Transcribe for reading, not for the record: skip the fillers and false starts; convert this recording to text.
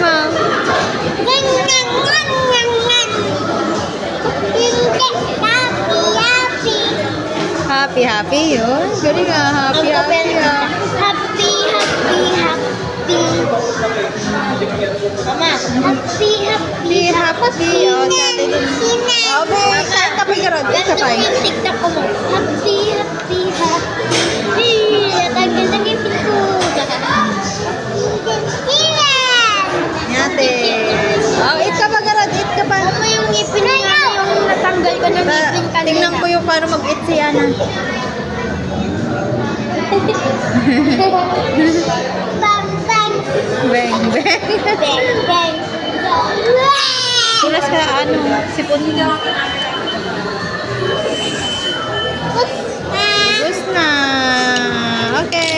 mo. Happy, happy yun. Galing nga, happy, happy. Happy. Mama, happy. Happy, happy. O, dati din. O, be, kain ka pa yung garod. Kain ka pa. Yung TikTok ko mo. Happy. Natanggal na ngipin ko. Yate. O, eat ka pa garod. Eat ka pa. Ano yung ngipin na yung natanggal ko ng ngipin kanina? Tingnan ko yung paano mag-eat si Ana. Bang, bang. Tulas ka, ano, sipon niya. Gusto na. Okay.